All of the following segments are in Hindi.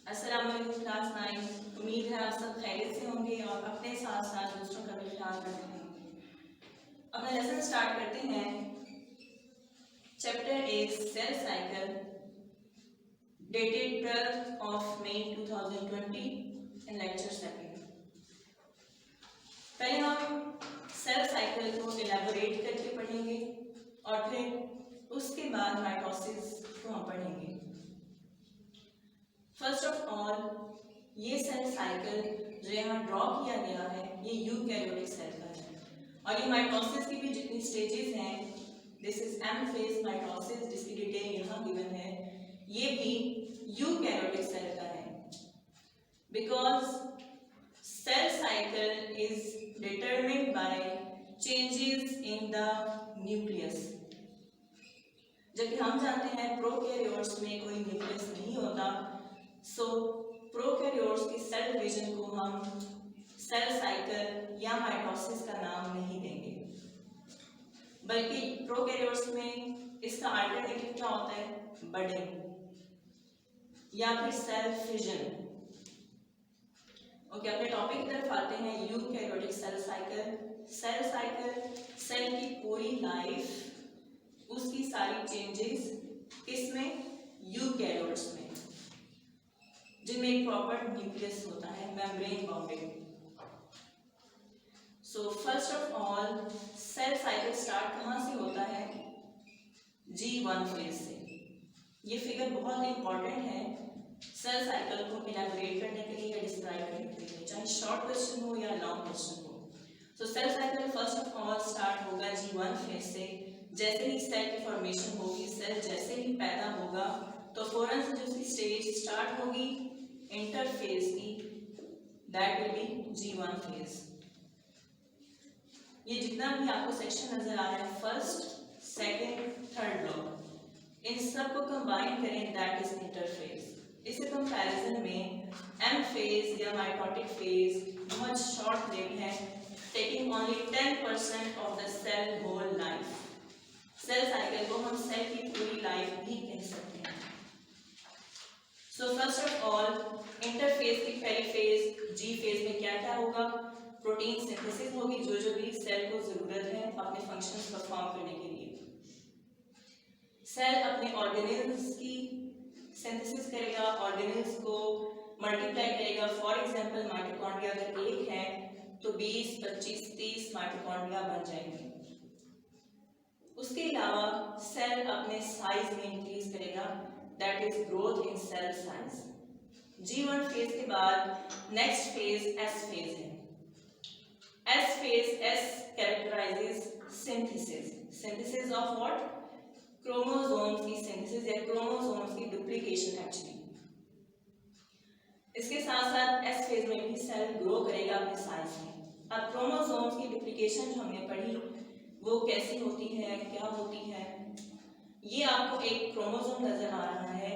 अस्सलाम वालेकुम क्लास 9। उम्मीद है आप सब खैरियत से होंगे और अपने साथ साथ दूसरों का भी ख्याल रख रहे होंगे। अपना लेसन स्टार्ट करते हैं। Chapter is cell cycle, dated 12 of May 2020 in lecture second. पहले हम सेल साइकिल को इलेबोरेट करके पढ़ेंगे और फिर उसके बाद माइटोसिस को हम पढ़ेंगे। फर्स्ट ऑफ ऑल, ये सेल साइकिल जो यहाँ ड्रॉ किया गया है ये यूकैरियोटिक सेल का है और ये माइटोसिस की भी जितनी स्टेजेस हैं, this is M phase mitosis जिसकी डिटेल यहाँ गिवन है, ये भी यूकैरियोटिक सेल का है। Because cell cycle is determined by changes in the nucleus, जबकि हम जानते हैं प्रोकैरियोट्स में कोई न्यूक्लियस नहीं होता। सो प्रोकैरियोट्स की सेल डिवीजन को हम सेल साइकिल या माइटोसिस का नाम नहीं देंगे, बल्कि प्रोकैरियोट्स में इसका अल्टरनेटिव क्या होता है, बडिंग या फिर सेल फिजन। ओके, अपने टॉपिक की तरफ आते हैं। Eukaryotic cell cycle. Cell cycle cell की पूरी लाइफ, उसकी सारी चेंजेस किसमें, यूकैरियोट्स में, जिनमें एक प्रॉपर न्यूक्लियस होता है, membrane bounded. So first of all, cell cycle start कहाँ से होता है, G1 फेज से। ये फिगर बहुत इंपॉर्टेंट है सेल साइकिल को इलैबोरेट करने के लिए या डिस्क्राइब करने के लिए, चाहे शॉर्ट क्वेश्चन हो या लॉन्ग क्वेश्चन हो। So cell cycle first of all start होगा G1 फेज से। जैसे ही सेल की फॉर्मेशन होगी, सेल जैसे ही पैदा होगा तो फौरन से जो उसकी स्टेज स्टार्ट होगी इंटरफेज की, that will be G1 phase. ये जितना भी आपको सेक्शन नजर आ रहा है, फर्स्ट, सेकंड, थर्ड ब्लॉक, इन सब को कंबाइन करें, दैट इज इंटरफेज। इसके कंपैरिजन में एम फेज या माइटोटिक फेज बहुत शॉर्ट लिव्ड है, taking only 10% of the cell whole life. Cell cycle को हम सेल की पूरी लाइफ भी कह सकते हैं। सो फर्स्ट ऑफ ऑल, इंटरफेज की पहली फेज जी फेज में क्या क्या होगा, प्रोटीन सिंथेसिस होगी, जो भी सेल को जरूरत है अपने फंक्शंस परफॉर्म करने के लिए। सेल अपने ऑर्गेनेल्स की सिंथेसिस करेगा, ऑर्गेनेल्स को मल्टीप्लाई करेगा। फॉर एग्जांपल, माइटोकॉन्ड्रिया अगर एक है तो 20, 25, 30 माइटोकॉन्ड्रिया बन जाएंगे। उसके अलावा सेल अपने साइज में इंक्रीज करेगा, that is growth in cell size. G1 phase के बाद नेक्स्ट फेज एस फेज है। S phase, S characterises synthesis. Synthesis of what, chromosomes की सिंथेसिस या क्रोमोसोम्स की डुप्लीकेशन एक्चुअली। इसके साथ साथ एस फेज में भी सेल ग्रो करेगा अपने साइज में। अब क्रोमोसोम्स की डुप्लीकेशन जो हमने पढ़ी वो कैसी होती है, क्या होती है, ये आपको एक क्रोमोसोम नजर आ रहा है।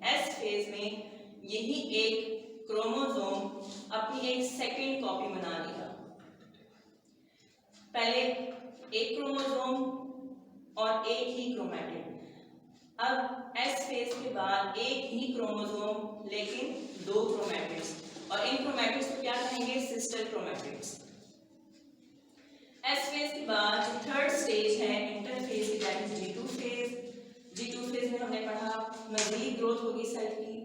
एस फेज में यही एक क्रोमोसोम अपनी एक सेकंड कॉपी बना लेगा। पहले एक क्रोमोसोम और एक ही क्रोमैटिड। अब एस फेज के बाद एक ही क्रोमोसोम लेकिन दो क्रोमैटिड्स, और इन क्रोमैटिड्स को क्या कहेंगे, सिस्टर क्रोमैटिड्स। एस फेज के बाद जो थर्ड स्टेज है इंटरफेज की, that is G2 phase. G2 phase में हमने पढ़ा मजीद ग्रोथ होगी सेल की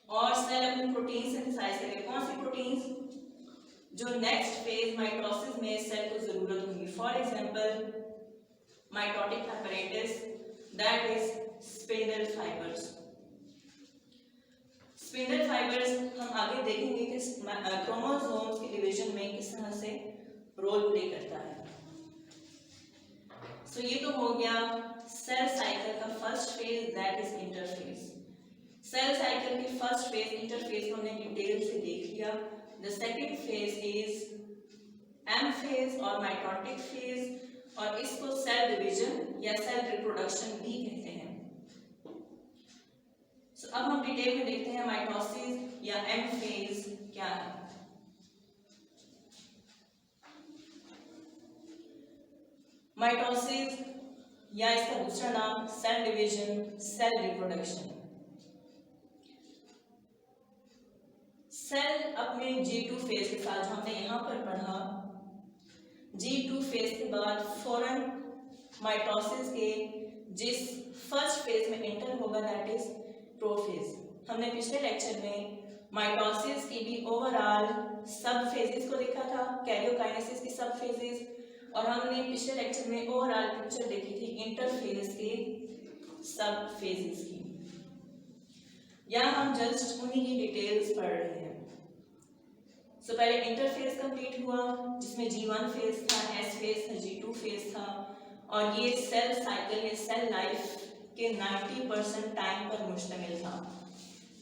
और सेल अपनी प्रोटीन सिंथेसाइज करेगा। कौन सी प्रोटीन्स, जो नेक्स्ट फेज माइटोसिस में सेल को जरूरत होगी। For example, mitotic apparatus, that is spindle fibres. Spindle fibres हम आगे देखेंगे कि क्रोमोसोम्स की डिवीजन में किस तरह से रोल प्ले करता है। सो ये तो हो गया सेल साइकिल का first phase, that is interphase. Cell cycle की फर्स्ट फेज इंटरफेज को हमने डिटेल से देख लिया। The second phase is M phase और माइटोटिक फेज, और इसको सेल डिवीजन या सेल रिप्रोडक्शन भी कहते हैं। सो अब हम डिटेल में देखते हैं माइटोसिस या एम फेज क्या है। माइटोसिस या इसका दूसरा नाम cell division, cell reproduction. Cell अपने G2 फेज के साथ, जो हमने यहाँ पर पढ़ा, G2 फेज के बाद फौरन माइटोसिस के जिस फर्स्ट फेज में एंटर होगा दैट इज प्रोफेज। हमने पिछले लेक्चर में माइटोसिस की भी ओवरऑल सब फेजेस को देखा था, कैरियोकाइनेसिस की सब फेजेस, और हमने पिछले लेक्चर में ओवरऑल पिक्चर देखी थी इंटरफेज के सब फेजेस की। यहाँ हम जस्ट उन्हीं की डिटेल्स पढ़ रहे हैं। सो पहले इंटरफेज कंप्लीट हुआ जिसमें G1 फेज था, S फेज था, G2 फेज था, और ये सेल साइकिल या सेल लाइफ के 90% टाइम पर मुश्तमिल था।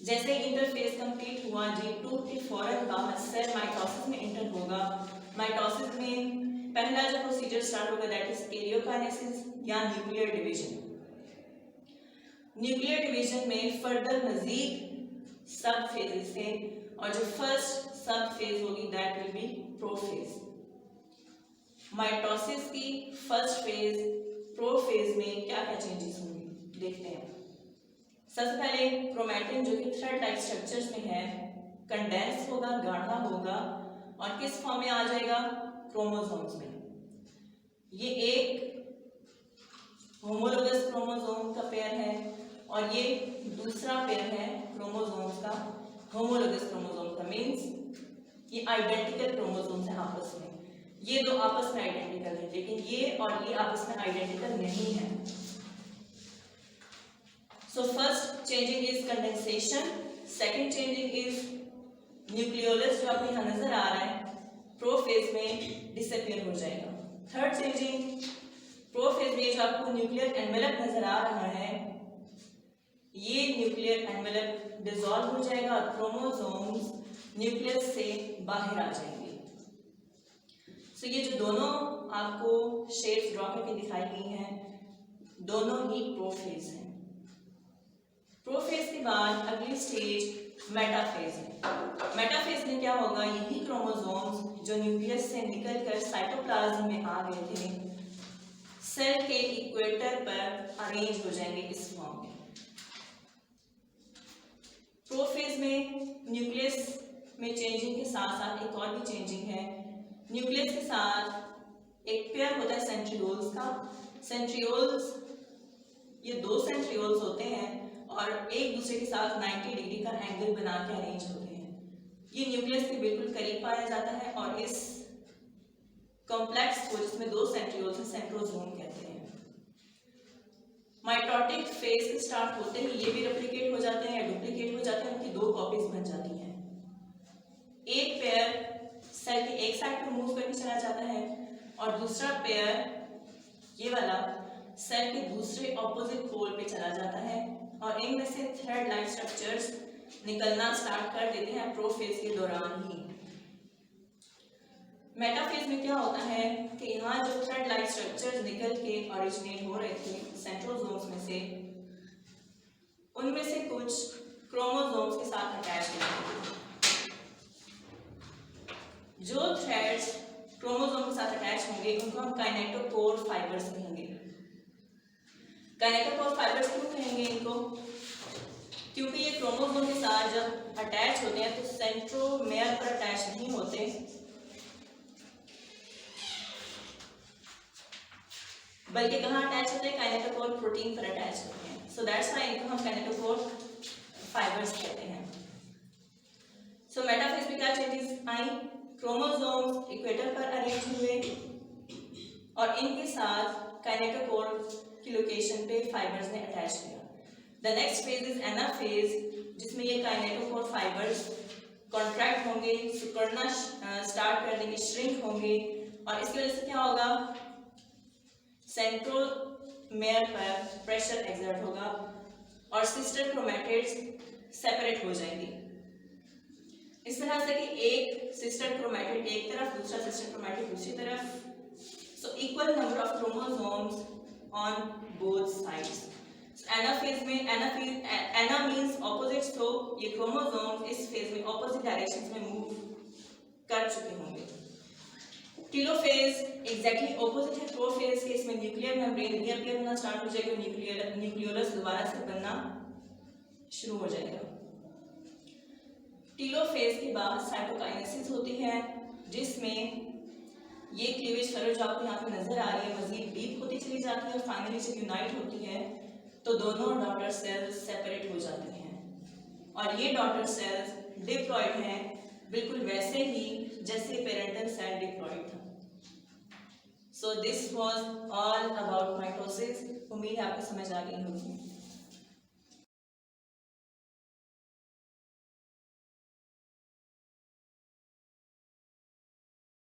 जैसे इंटरफेज कंप्लीट हुआ, G2 के फौरन बाद सेल माइटोसिस में एंटर होगा। माइटोसिस में पहला जो प्रोसीजर स्टार्ट होगा दैट इज कैरियोकाइनेसिस या न्यूक्लियर डिवीजन। न्यूक्लियर डिवीजन में फर्दर मजीद सब फेजेस थे, और जो फर्स्ट सब फेज होगी that will B prophase. Mitosis की फर्स्ट फेज प्रोफेज में क्या क्या चेंजेस होंगे देखते हैं। सबसे पहले क्रोमैटिन जो कि थ्रेड लाइक स्ट्रक्चर्स में है कंडेंस होगा, गाढ़ा होगा, और किस फॉर्म में आ जाएगा, क्रोमोसोम्स में। ये एक होमोलोगस क्रोमोसोम का पेयर है और ये दूसरा पेयर है क्रोमोसोम्स का होमोलोगस क्रोमोसोम का, मीन्स ये आइडेंटिकल क्रोमोसोम्स हैं आपस में। ये दो आपस में आइडेंटिकल है, लेकिन ये और ये आपस में आइडेंटिकल नहीं है। So first changing is condensation, second changing is nucleolus जो आपको यहाँ नजर आ रहा है प्रोफेज में डिसअपीयर हो जाएगा। थर्ड चेंजिंग प्रोफेज में जो आपको न्यूक्लियर एनवेलप नजर आ रहा है, ये न्यूक्लियर एनवेलप डिसॉल्व हो जाएगा और क्रोमोसोम्स न्यूक्लियस से बाहर आ जाएंगे। सो ये जो दोनों आपको शेप्स ड्रॉ करके दिखाई गई हैं, दोनों ही प्रोफेज हैं। प्रोफेज के बाद अगली स्टेज मेटाफेज है। मेटाफेज में क्या होगा, यही क्रोमोसोम्स जो न्यूक्लियस से निकलकर साइटोप्लाज्म में आ गए थे, सेल के इक्वेटर पर अरेंज हो जाएंगे इस फॉर्म में। प्रोफेज में न्यूक्लियस में चेंजिंग के साथ साथ एक और भी चेंजिंग है। न्यूक्लियस के साथ एक पेयर होता है सेंट्रियोल्स का। सेंट्रियोल्स, ये दो सेंट्रियोल्स होते हैं और एक दूसरे के साथ 90 डिग्री का एंगल बना के अरेंज होते हैं। ये न्यूक्लियस के बिल्कुल करीब पाया जाता है और इस कॉम्प्लेक्स को जिसमें दो सेंट्रियोल्स हैं सेंट्रोसोम कहते हैं। माइटोटिक फेज स्टार्ट होते ही ये भी रेप्लिकेट हो जाते हैं या डुप्लीकेट हो जाते हैं, उनकी दो कॉपीज बन जाती हैं। एक पेयर सेल की एक साइड पे मूव करके चला जाता है और दूसरा पेयर ये वाला सेल के दूसरे ऑपोजिट पोल पे चला जाता है, और इनमें से थ्रेड लाइक स्ट्रक्चर्स निकलना स्टार्ट कर देते हैं प्रोफेज के दौरान ही। मेटाफेज में क्या होता है कि यहाँ जो थ्रेड लाइक स्ट्रक्चर्स निकल के ओरिजिनेट हो रहे थे सेंट्रोसोम्स में से, उनमें से कुछ क्रोमोसोम्स के साथ अटैच होते हैं। जो थ्रेड्स क्रोमोसोम के साथ अटैच होंगे उनको हम काइनेटोकोर फाइबर्स कहेंगे। काइनेटोकोर फाइबर्स क्यों कहेंगे इनको, क्योंकि ये क्रोमोसोम के साथ जब अटैच होते हैं तो सेंट्रोमेयर पर अटैच नहीं होते, बल्कि कहाँ अटैच होते हैं, काइनेटोकोर प्रोटीन पर अटैच होते हैं। सो दैट्स व्हाई इनको हम काइनेटोकोर फाइबर्स कहते हैं। सो मेटाफेज में क्या चेंजेस आई, क्रोमोसोम्स इक्वेटर पर अरेंज हुए और इनके साथ काइनेटोकोर की लोकेशन पे फाइबर्स ने अटैच किया। The next phase is anaphase, जिसमें ये काइनेटोकोर फाइबर्स कॉन्ट्रैक्ट होंगे, सिकुड़ना स्टार्ट कर देंगे, श्रिंक होंगे, और इसकी वजह से क्या होगा, सेंट्रोमेयर पर प्रेशर एक्सर्ट होगा और सिस्टर क्रोमैटिड्स सेपरेट हो जाएंगी। इस तरह से कि एक सिस्टर क्रोमैटिड एक तरफ, दूसरा सिस्टर क्रोमैटिड दूसरी तरफ, so equal number of chromosomes on both sides. Anaphase में एना मींस ऑपोजिट, तो ये क्रोमोसोम्स इस फेज में ऑपोजिट डायरेक्शंस में मूव कर चुके होंगे। टेलोफेज एग्जैक्टली ऑपोजिट है प्रोफेज के, इसमें न्यूक्लियर मेम्ब्रेन रीअपीयर होना स्टार्ट हो जाएगा, न्यूक्लियोलस दोबारा से बनना शुरू हो जाएगा। टीलोफेज के बाद साइटोकाइनेसिस होती है, जिसमें ये क्लीवेज फरो जो आपको यहाँ पे नजर आ रही है मजीद डीप होती चली जाती है और फाइनली जब यूनाइट होती है तो दोनों डॉटर सेल्स सेपरेट हो जाती हैं और ये डॉटर सेल्स डिप्लॉइड हैं, बिल्कुल वैसे ही जैसे पेरेंटल सेल डिप्लॉइड था। So this was all about mitosis. उम्मीद है आपको समझ आ गई होगी।